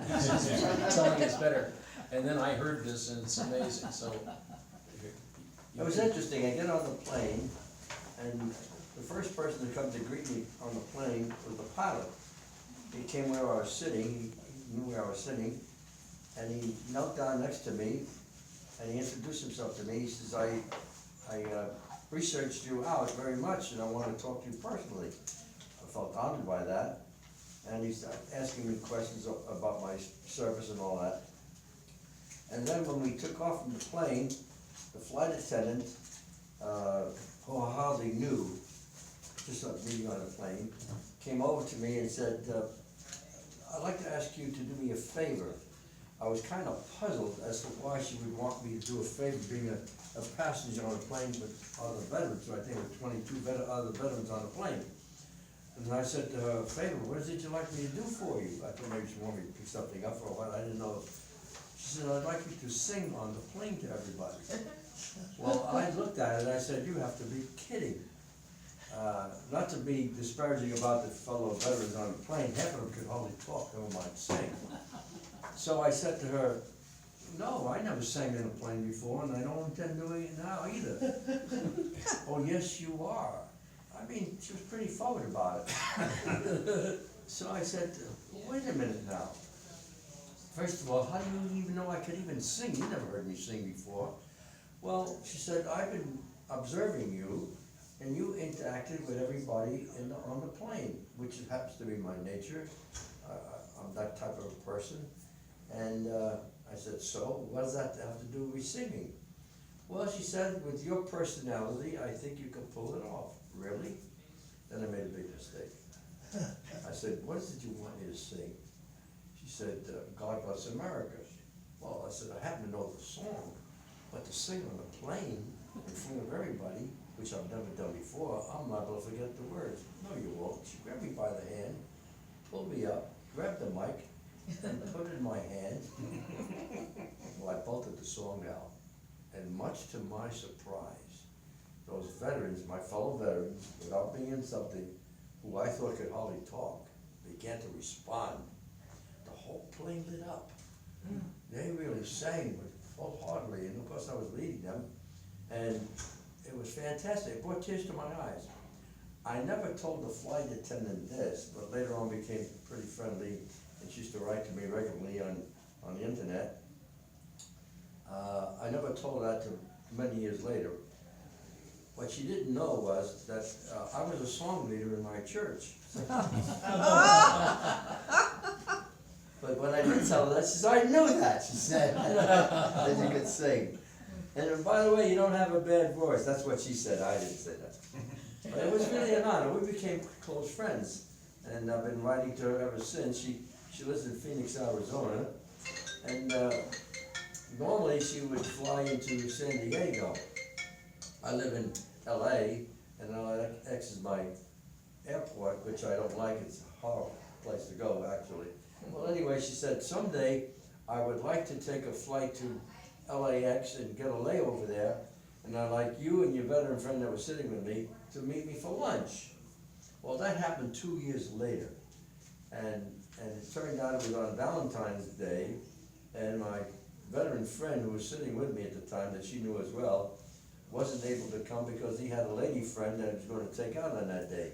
Telling us better. And then I heard this and it's amazing, so. It was interesting, I get on the plane, and the first person to come to greet me on the plane was the pilot. He came where I was sitting, he knew where I was sitting, and he knelt down next to me, and he introduced himself to me. He says, I researched you out very much, and I want to talk to you personally. I felt honored by that, and he's asking me questions about my service and all that. And then when we took off from the plane, the flight attendant, who I hardly knew, just a meeting on the plane, came over to me and said, I'd like to ask you to do me a favor. I was kind of puzzled as to why she would want me to do a favor, being a passenger on a plane with other veterans. So I think there were 22 other veterans on the plane. And I said to her, favor, what is it you'd like me to do for you? I thought maybe she wanted me to pick something up for a while. I didn't know. She said, I'd like you to sing on the plane to everybody. Well, I looked at it and I said, you have to be kidding. Not to be disparaging about the fellow veterans on the plane, half of them could hardly talk, never mind sing. So I said to her, no, I never sang in a plane before, and I don't intend doing it now either. Oh, yes, you are. I mean, she was pretty forward about it. So I said, wait a minute now. First of all, how do you even know I could even sing? You never heard me sing before. Well, she said, I've been observing you, and you interacted with everybody on the plane, which happens to be my nature. I'm that type of a person. And I said, so what does that have to do with singing? Well, she said, with your personality, I think you can pull it off. Really? Then I made a big mistake. I said, what is it you want me to sing? She said, God Bless America. Well, I said, I happen to know the song, but to sing on the plane in front of everybody, which I've never done before, I'm liable to forget the words. No, you won't. She grabbed me by the hand, pulled me up, grabbed the mic, and put it in my hand. Well, I bolted the song out, and much to my surprise, those veterans, my fellow veterans, without being insulting, who I thought could hardly talk, began to respond. The whole plane lit up. They really sang wholeheartedly, and of course I was leading them, and it was fantastic. It brought tears to my eyes. I never told the flight attendant this, but later on became pretty friendly, and she used to write to me regularly on the internet. I never told that to many years later. What she didn't know was that I was a song leader in my church. But when I did tell her that, she said, I knew that, she said, that you could sing. And by the way, you don't have a bad voice. That's what she said. I didn't say that. But it was really an honor. We became close friends. And I've been writing to her ever since. She lives in Phoenix, Arizona. And normally she would fly into San Diego. I live in LA, and LAX is my airport, which I don't like. It's a horrible place to go, actually. Well, anyway, she said, someday I would like to take a flight to LAX and get a layover there, and I'd like you and your veteran friend that was sitting with me to meet me for lunch. Well, that happened 2 years later, and it turned out it was on Valentine's Day, and my veteran friend who was sitting with me at the time, that she knew as well, wasn't able to come because he had a lady friend that he was going to take out on that day.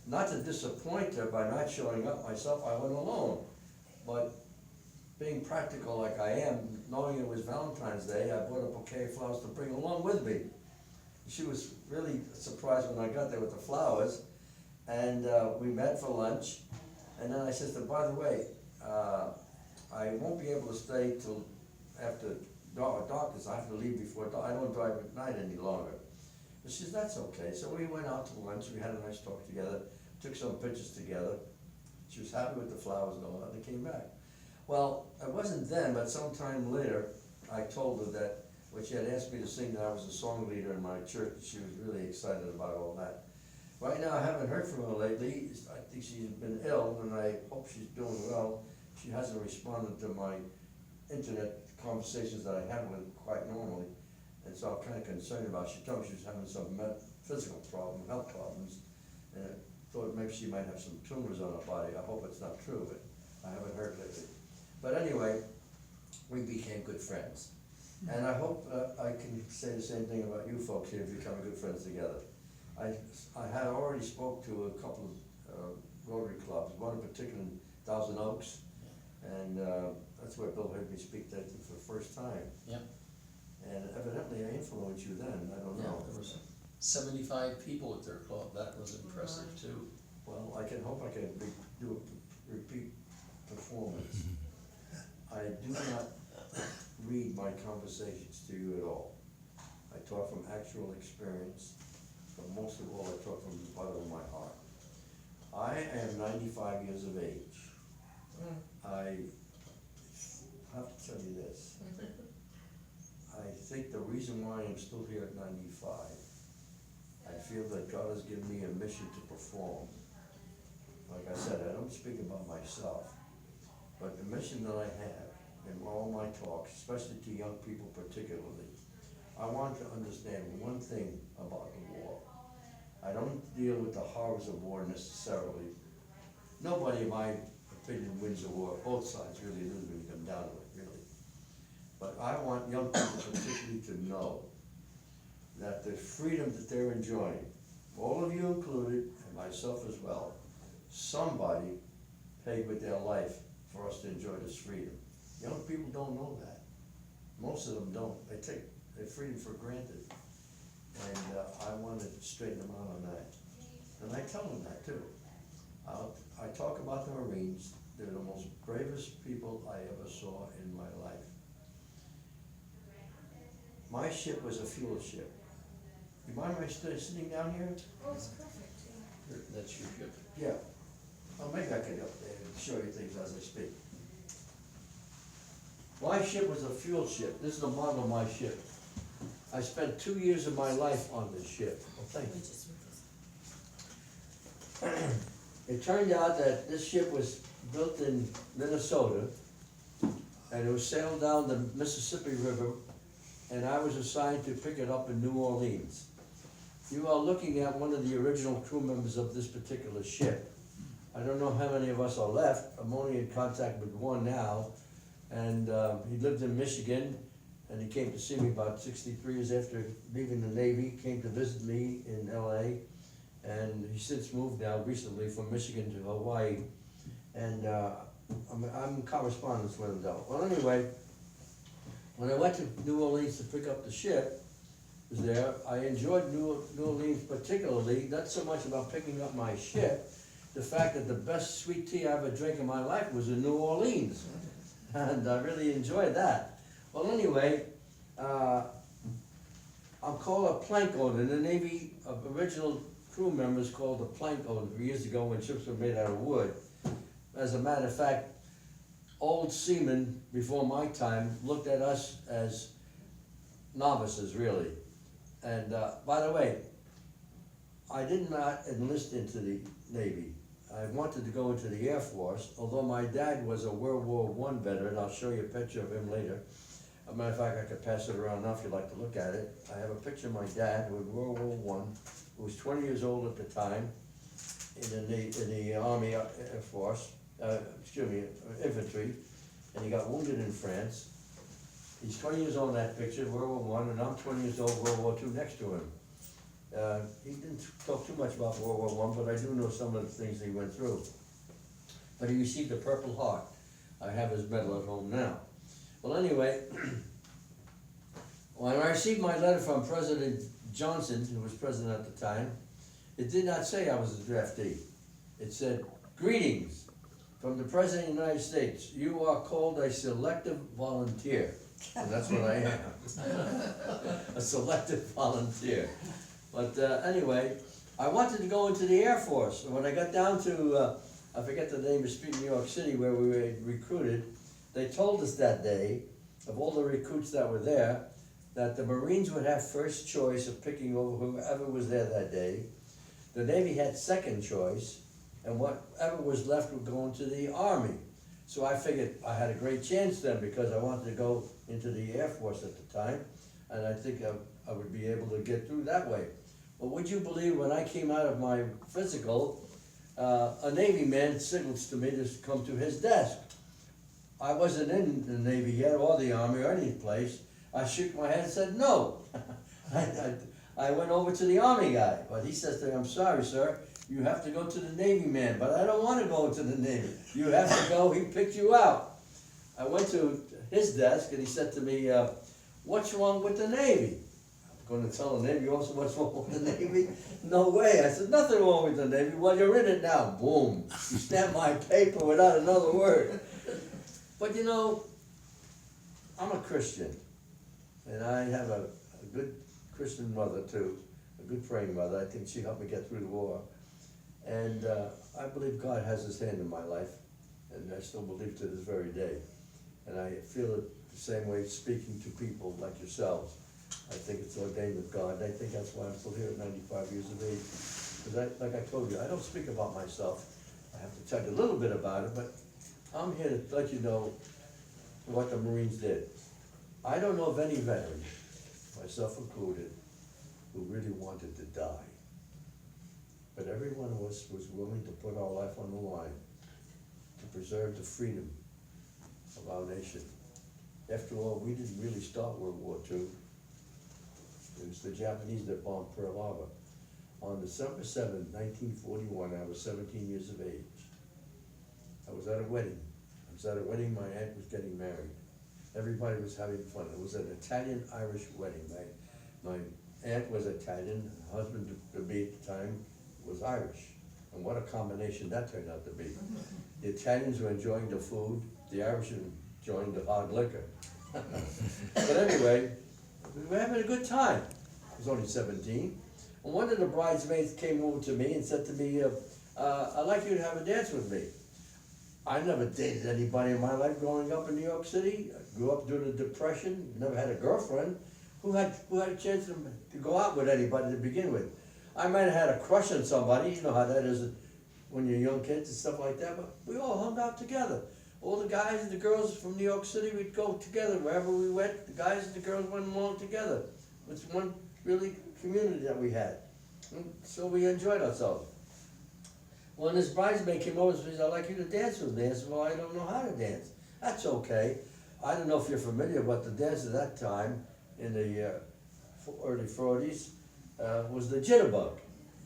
Not to disappoint her by not showing up myself, I went alone. But being practical like I am, knowing it was Valentine's Day, I bought a bouquet of flowers to bring along with me. She was really surprised when I got there with the flowers, and we met for lunch. And then I said to her, by the way, I won't be able to stay till after dark, because I have to leave before dark. I don't drive at night any longer. But she said, that's okay. So we went out to lunch, we had a nice talk together, took some pictures together. She was happy with the flowers and all that, and they came back. Well, it wasn't then, but sometime later, I told her that when she had asked me to sing that I was a song leader in my church, she was really excited about all that. Right now, I haven't heard from her lately. I think she's been ill, and I hope she's doing well. She hasn't responded to my internet conversations that I have with her quite normally, and so I'm kind of concerned about it. She told me she was having some physical problem, health problems, and I thought maybe she might have some tumors on her body. I hope it's not true, but I haven't heard lately. But anyway, we became good friends. And I hope I can say the same thing about you folks here, becoming good friends together. I had already spoke to a couple of Rotary clubs, one in particular in Thousand Oaks, and that's where Bill heard me speak that for the first time. Yep. And evidently I influenced you then, I don't Yeah, know. there was 75 people at their club, that was impressive too. Well, I can hope I can do a repeat performance. I do not read my conversations to you at all. I talk from actual experience, but most of all, I talk from the bottom of my heart. I am 95 years of age. I have to tell you this. I think the reason why I'm still here at 95, I feel that God has given me a mission to perform. Like I said, I don't speak about myself, but the mission that I have in all my talks, especially to young people particularly, I want to understand one thing about the war. I don't deal with the horrors of war necessarily. Nobody, in my opinion, wins a war. Both sides really lose when you come down to it, really. But I want young people particularly to know that the freedom that they're enjoying, all of you included, and myself as well, somebody paid with their life for us to enjoy this freedom. Young people don't know that. Most of them don't. They take their freedom for granted. And I want to straighten them out on that. And I tell them that too. I talk about the Marines. They're the most bravest people I ever saw in my life. My ship was a fuel ship. You mind my sitting down here? Oh, it's perfect. That's your ship. Yeah. Well, maybe I could up there and show you things as I speak. My ship was a fuel ship. This is the model of my ship. I spent 2 years of my life on this ship. Well, thank Let me you. just move this. It turned out that this ship was built in Minnesota, and it was sailed down the Mississippi River, and I was assigned to pick it up in New Orleans. You are looking at one of the original crew members of this particular ship. I don't know how many of us are left. I'm only in contact with one now, and he lived in Michigan, and he came to see me about 63 years after leaving the Navy, came to visit me in LA, and he since moved now recently from Michigan to Hawaii, and I'm in correspondence with him though. Well, anyway, when I went to New Orleans to pick up the ship, was there, I enjoyed New Orleans particularly, not so much about picking up my ship, the fact that the best sweet tea I ever drank in my life was in New Orleans, and I really enjoyed that. Well, anyway, I'm called a plank owner. In the Navy, original crew members called a plank owner years ago when ships were made out of wood. As a matter of fact, old seamen before my time looked at us as novices, really. And by the way, I did not enlist into the Navy. I wanted to go into the Air Force, although my dad was a World War I veteran. I'll show you a picture of him later. As a matter of fact, I could pass it around now if you'd like to look at it. I have a picture of my dad who was World War I, who was 20 years old at the time, in the Army Air Force, infantry, and he got wounded in France. He's 20 years old in that picture, World War I, and I'm 20 years old, World War II next to him. He didn't talk too much about World War I, but I do know some of the things he went through. But he received a Purple Heart. I have his medal at home now. Well, anyway, when I received my letter from President Johnson, who was president at the time, it did not say I was a draftee. It said, "Greetings from the President of the United States. You are called a selective volunteer." And that's what I am, a selective volunteer. But anyway, I wanted to go into the Air Force. And when I got down to, I forget the name of the street in New York City where we were recruited, they told us that day, of all the recruits that were there, that the Marines would have first choice of picking over whoever was there that day. The Navy had second choice, and whatever was left would go into the Army. So I figured I had a great chance then because I wanted to go into the Air Force at the time, and I think I would be able to get through that way. Well, would you believe when I came out of my physical, a Navy man signals to me to come to his desk. I wasn't in the Navy yet, or the Army, or any place. I shook my head and said, no. I went over to the Army guy, but he says to me, I'm sorry, sir, you have to go to the Navy man, but I don't wanna go to the Navy. You have to go, he picked you out. I went to his desk and he said to me, what's wrong with the Navy? I'm gonna tell the Navy also what's wrong with the Navy? No way, I said, nothing wrong with the Navy, well, you're in it now, boom. You stamped my paper without another word. But you know, I'm a Christian, and I have a good Christian mother too, a good praying mother. I think she helped me get through the war. And I believe God has his hand in my life, and I still believe to this very day. And I feel it the same way speaking to people like yourselves. I think it's ordained of God. I think that's why I'm still here at 95 years of age. Because like I told you, I don't speak about myself. I have to tell you a little bit about it, but I'm here to let you know what the Marines did. I don't know of any veteran, myself included, who really wanted to die. But every one of us was willing to put our life on the line to preserve the freedom of our nation. After all, we didn't really start World War II. It was the Japanese that bombed Pearl Harbor. On December 7, 1941, I was 17 years of age. I was at a wedding. My aunt was getting married. Everybody was having fun. It was an Italian-Irish wedding. My aunt was Italian, her husband to be at the time was Irish. And what a combination that turned out to be. The Italians were enjoying the food, the Irish were enjoying the hard liquor. But anyway, we were having a good time. I was only 17. And one of the bridesmaids came over to me and said to me, I'd like you to have a dance with me. I never dated anybody in my life growing up in New York City. I grew up during the Depression, never had a girlfriend. Who had a chance to go out with anybody to begin with? I might have had a crush on somebody, you know how that is when you're young kids and stuff like that, but we all hung out together. All the guys and the girls from New York City, we'd go together wherever we went. The guys and the girls went along together. It was one really community that we had. And so we enjoyed ourselves. When this bridesmaid came over and said, I'd like you to dance with me. I said, well, I don't know how to dance. That's okay. I don't know if you're familiar, but the dance at that time, in the early 40s, was the jitterbug.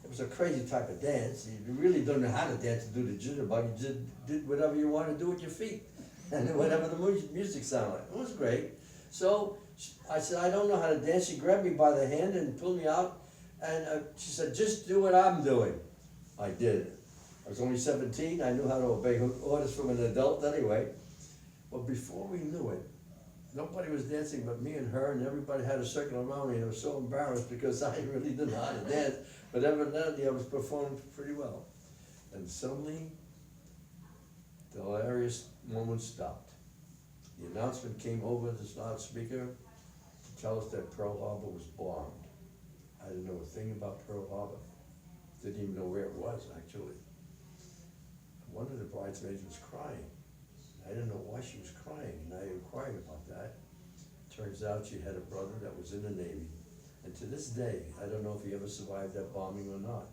It was a crazy type of dance. You really don't know how to dance to do the jitterbug. You just did whatever you wanted to do with your feet. And whatever the music sounded like. It was great. So I said, I don't know how to dance. She grabbed me by the hand and pulled me out. And she said, just do what I'm doing. I did. I was only 17. I knew how to obey orders from an adult anyway. But before we knew it, nobody was dancing but me and her, and everybody had a circle around me, and I was so embarrassed because I really didn't know how to dance. But evidently I was performing pretty well. And suddenly, the hilarious moment stopped. The announcement came over this loudspeaker to tell us that Pearl Harbor was bombed. I didn't know a thing about Pearl Harbor. Didn't even know where it was, actually. One of the bridesmaids was crying. I didn't know why she was crying, and I inquired about that. Turns out she had a brother that was in the Navy. And to this day, I don't know if he ever survived that bombing or not.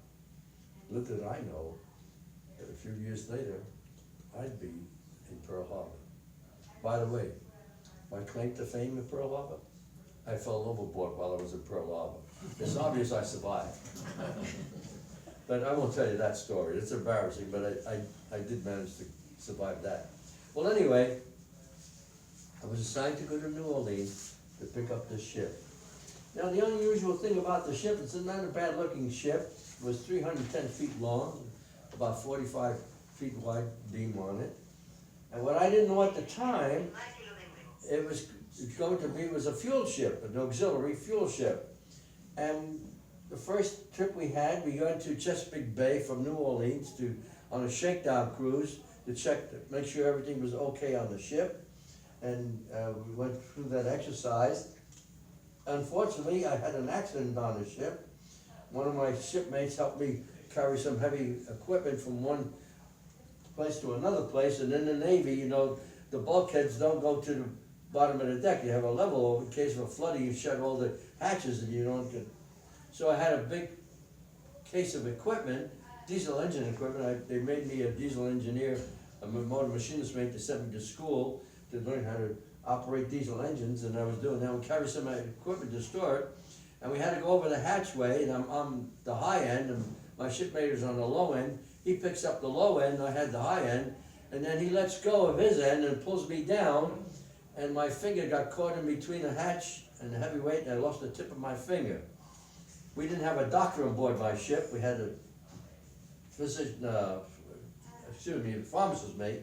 Little did I know that a few years later, I'd be in Pearl Harbor. By the way, my claim to fame in Pearl Harbor, I fell overboard while I was in Pearl Harbor. It's obvious I survived. But I won't tell you that story. It's embarrassing, but I did manage to survive that. Well, anyway, I was assigned to go to New Orleans to pick up this ship. Now, the unusual thing about the ship, it's not a bad-looking ship. It was 310 feet long, about 45 feet wide beam on it. And what I didn't know at the time, it was a fuel ship, an auxiliary fuel ship. And the first trip we had, we went to Chesapeake Bay from New Orleans on a shakedown cruise to make sure everything was okay on the ship. And we went through that exercise. Unfortunately, I had an accident on the ship. One of my shipmates helped me carry some heavy equipment from one place to another place, and in the Navy, you know, the bulkheads don't go to the bottom of the deck. You have a level over in case of a flooding, you shut all the hatches and you don't get. So I had a big case of equipment, diesel engine equipment. They made me a diesel engineer, a motor machinist mate to send me to school. to learn how to operate diesel engines, and I was doing that, we carried some of my equipment to store it, and we had to go over the hatchway, and I'm on the high end, and my shipmate was on the low end. He picks up the low end, I had the high end, and then he lets go of his end and pulls me down, and my finger got caught in between the hatch and the heavy weight, and I lost the tip of my finger. We didn't have a doctor on board my ship, we had a physician, a pharmacist mate,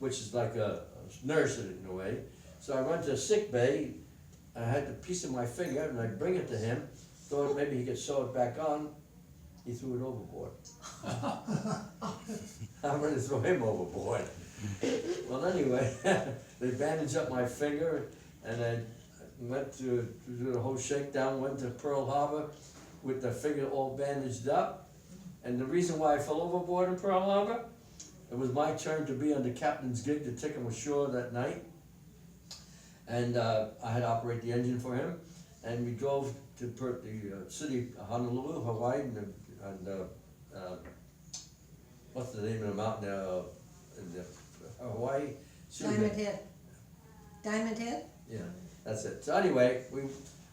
which is like a nurse in a way. So I went to a sick bay, I had a piece of my finger, and I bring it to him, thought maybe he could sew it back on. He threw it overboard. I'm ready to throw him overboard. Well, anyway, they bandaged up my finger, and I went to do the whole shakedown, went to Pearl Harbor with the finger all bandaged up. And the reason why I fell overboard in Pearl Harbor, it was my turn to be on the captain's gig to take him ashore that night. And I had to operate the engine for him, and we drove to the city of Honolulu, Hawaii, and what's the name of the mountain in Hawaii? Diamond Head. Diamond Head? Yeah, that's it. So anyway,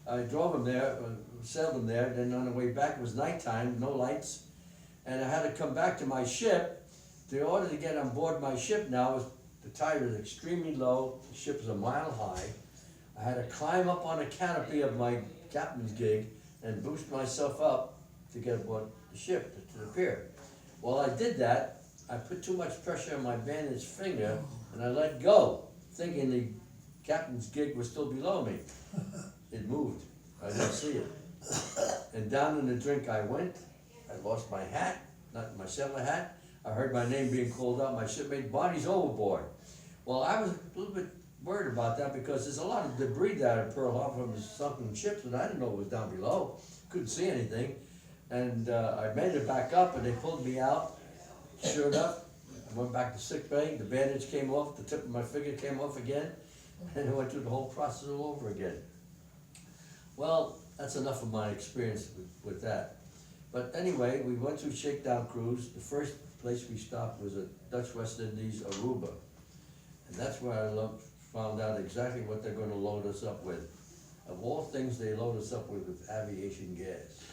I drove him there, sailed him there, then on the way back it was nighttime, no lights, and I had to come back to my ship. In order to get on board my ship now, the tide was extremely low, the ship was a mile high. I had to climb up on a canopy of my captain's gig and boost myself up to get aboard the ship, to the pier. While I did that, I put too much pressure on my bandaged finger and I let go, thinking the captain's gig was still below me. It moved, I didn't see it. And down in the drink I went, I lost my hat, not my sailor hat. I heard my name being called out, my shipmate, Barney's overboard. Well, I was a little bit worried about that because there's a lot of debris down at Pearl Harbor from the sunken ships, and I didn't know what was down below. Couldn't see anything. And I made it back up, and they pulled me out, shored up. I went back to sick bay, the bandage came off, the tip of my finger came off again, and I went through the whole process all over again. Well, that's enough of my experience with that. But anyway, we went through shakedown cruise. The first place we stopped was at Dutch West Indies, Aruba. And that's where I found out exactly what they're gonna load us up with. Of all things, they load us up with aviation gas.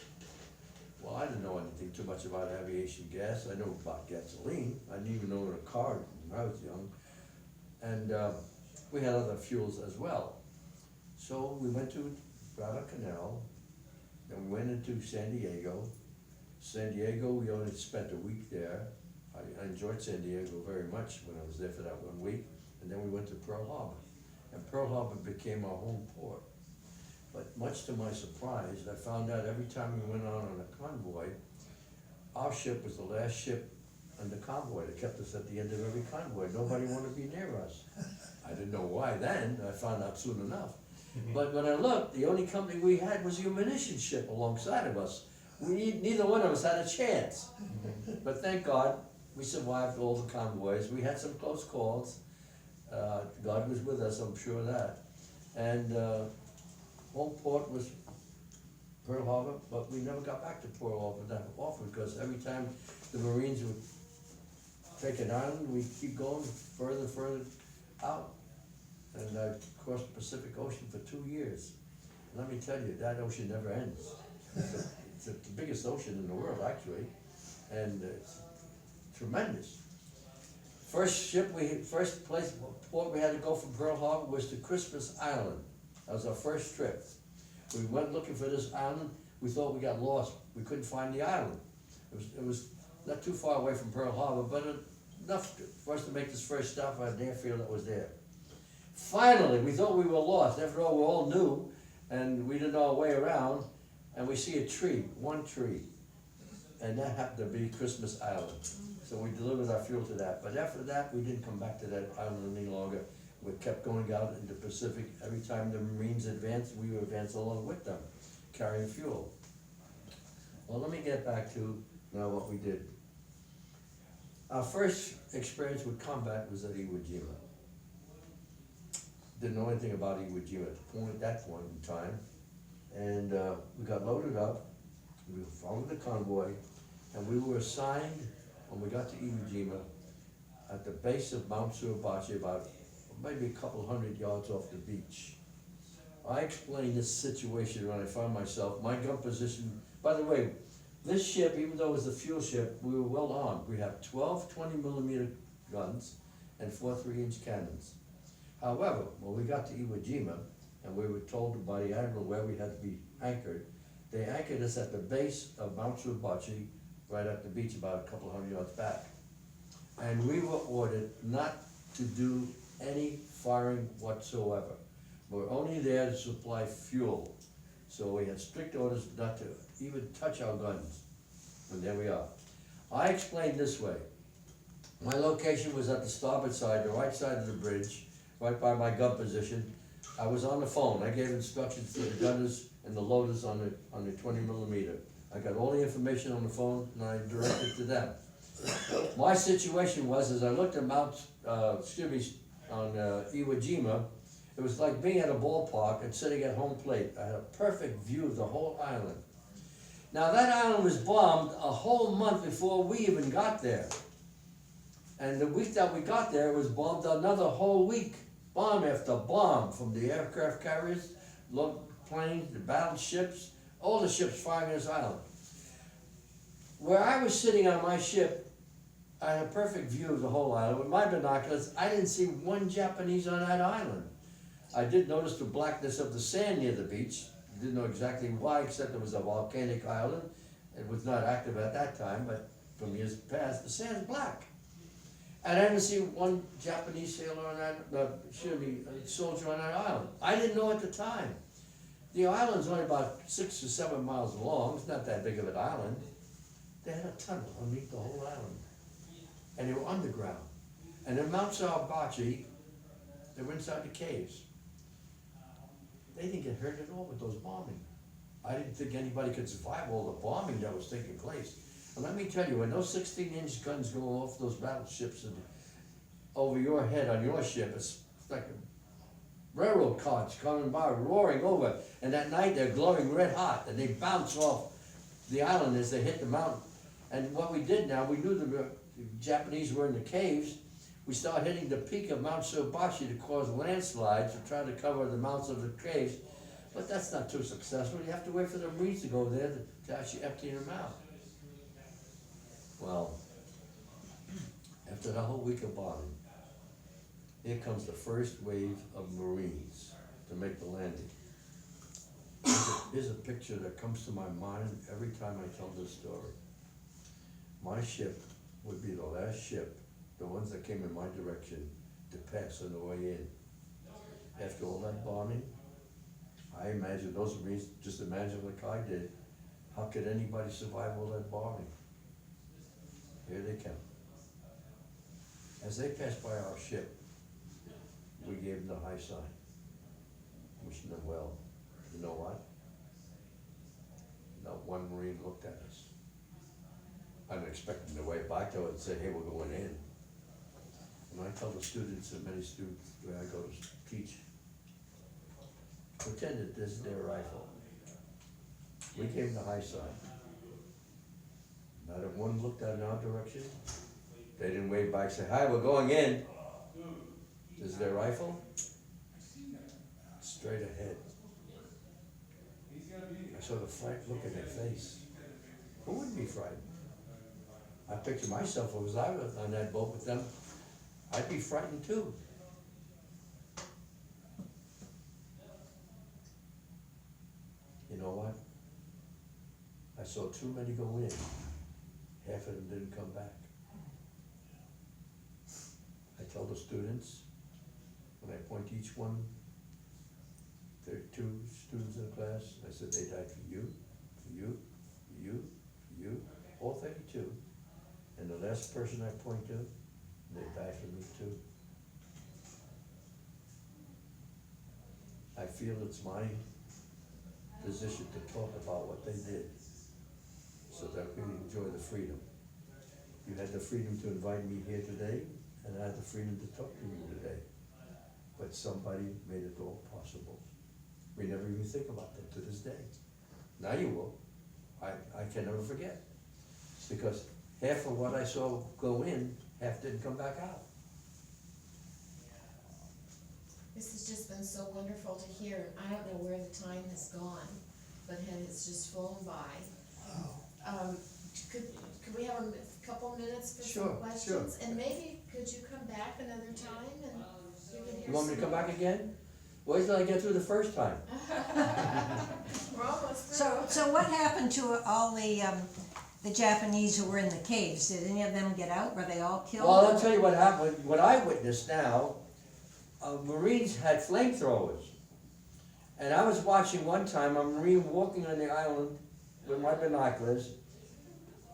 Well, I didn't know anything too much about aviation gas. I know about gasoline. I didn't even know what a car when I was young. And we had other fuels as well. So we went to Guadalcanal, then we went into San Diego. San Diego, we only spent a week there. I enjoyed San Diego very much when I was there for that 1 week. And then we went to Pearl Harbor. And Pearl Harbor became our home port. But much to my surprise, I found out every time we went on a convoy, our ship was the last ship on the convoy. They kept us at the end of every convoy. Nobody wanted to be near us. I didn't know why then. I found out soon enough. But when I looked, the only company we had was the munitions ship alongside of us. Neither one of us had a chance. But thank God, we survived all the convoys. We had some close calls. God was with us, I'm sure of that. And home port was Pearl Harbor, but we never got back to Pearl Harbor that often because every time the Marines would take an island, we'd keep going further and further out. And I crossed the Pacific Ocean for 2 years. Let me tell you, that ocean never ends. It's the biggest ocean in the world, actually, and it's tremendous. First port we had to go from Pearl Harbor was to Christmas Island. That was our first trip. We went looking for this island. We thought we got lost. We couldn't find the island. It was not too far away from Pearl Harbor, but enough for us to make this first stop on an airfield that was there. Finally, we thought we were lost. After all, we're all new, and we didn't know our way around. And we see a tree, one tree, and that happened to be Christmas Island. So we delivered our fuel to that. But after that, we didn't come back to that island any longer. We kept going out in the Pacific. Every time the Marines advanced, we would advance along with them, carrying fuel. Well, let me get back to now what we did. Our first experience with combat was at Iwo Jima. Didn't know anything about Iwo Jima at that point in time. And we got loaded up, we followed the convoy, and we were assigned, when we got to Iwo Jima, at the base of Mount Suribachi, about maybe a couple hundred yards off the beach. I explained this situation when I found myself, my gun position, by the way, this ship, even though it was a fuel ship, we were well armed. We have 12 20mm guns and 4 3-inch cannons. However, when we got to Iwo Jima, and we were told by the admiral where we had to be anchored, they anchored us at the base of Mount Subachi, right at the beach about a couple hundred yards back. And we were ordered not to do any firing whatsoever. We're only there to supply fuel. So we had strict orders not to even touch our guns. And there we are. I explained this way. My location was at the starboard side, the right side of the bridge, right by my gun position. I was on the phone. I gave instructions to the gunners and the loaders on the 20mm. I got all the information on the phone and I directed to them. My situation was, as I looked at on Iwo Jima, it was like being at a ballpark and sitting at home plate. I had a perfect view of the whole island. Now that island was bombed a whole month before we even got there. And the week that we got there, it was bombed another whole week. Bomb after bomb, from the aircraft carriers, planes, the battleships, all the ships firing this island. Where I was sitting on my ship, I had a perfect view of the whole island. With my binoculars, I didn't see one Japanese on that island. I did notice the blackness of the sand near the beach. Didn't know exactly why, except it was a volcanic island. It was not active at that time, but from years past, the sand's black. And I didn't see one Japanese sailor on that, soldier on that island. I didn't know at the time. The island's only about 6 or 7 miles long. It's not that big of an island. They had a tunnel underneath the whole island. And they were underground. And in Mount Subachi, they were inside the caves. They didn't get hurt at all with those bombing. I didn't think anybody could survive all the bombing that was taking place. And let me tell you, when those 16-inch guns go off those battleships and over your head on your ship, it's like railroad cars coming by, roaring over. And at night they're glowing red hot, and they bounce off the island as they hit the mountain. And what we did now, we knew the Japanese were in the caves. We started hitting the peak of Mount Subachi to cause landslides to try to cover the mouths of the caves. But that's not too successful. You have to wait for the Marines to go there to actually empty them out. Well, after the whole week of bombing, here comes the first wave of Marines to make the landing. Here's a picture that comes to my mind every time I tell this story. My ship would be the last ship, the ones that came in my direction, to pass on the way in. After all that bombing, I imagine those Marines, just imagine like I did, how could anybody survive all that bombing? Here they come. As they passed by our ship, we gave them the high sign, wishing them well. You know what? Not one Marine looked at us. I'm expecting to wave back to it and say, hey, we're going in. And I tell the students, and many students where I go to teach, pretend that this is their rifle. We gave them the high sign. Not if one looked in our direction. They didn't wave back and say, hi, we're going in. This is their rifle. Straight ahead. I saw the fright look in their face. Who wouldn't be frightened? I picture myself, if I was on that boat with them, I'd be frightened too. You know what? I saw too many go in. Half of them didn't come back. I tell the students, when I point to each one, there are 2 students in the class, I said, they died for you, for you, for you, for you, all 32. And the last person I point to, they died for me too. I feel it's my position to talk about what they did so that we enjoy the freedom. You had the freedom to invite me here today, and I had the freedom to talk to you today. But somebody made it all possible. We never even think about them to this day. Now you will. I can never forget. Because half of what I saw go in, half didn't come back out. This has just been so wonderful to hear. I don't know where the time has gone, but it's just flown by. Could we have a couple minutes for Sure, some sure. questions? And maybe could you come back another time and we can hear You want me to some come more? back again? Wait till I get through the first time. We're almost through. So what happened to all the Japanese who were in the caves? Did any of them get out? Were they all killed? Well, I'll tell you what happened, what I witnessed now, Marines had flamethrowers. And I was watching one time a Marine walking on the island with my binoculars.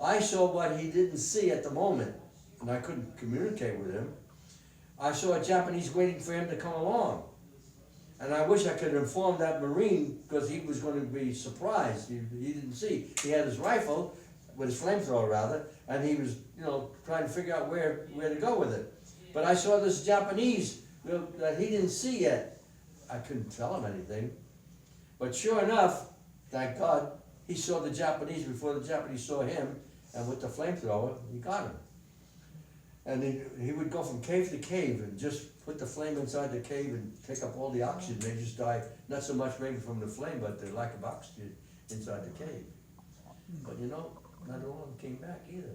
I saw what he didn't see at the moment, and I couldn't communicate with him. I saw a Japanese waiting for him to come along. And I wish I could inform that Marine, because he was going to be surprised. He didn't see. He had his rifle, with his flamethrower rather, and he was, trying to figure out where to go with it. But I saw this Japanese that he didn't see yet. I couldn't tell him anything. But sure enough, thank God, he saw the Japanese before the Japanese saw him, and with the flamethrower, he got him. And he would go from cave to cave and just put the flame inside the cave and take up all the oxygen. They just died, not so much maybe from the flame, but the lack of oxygen inside the cave. But not all of them came back either.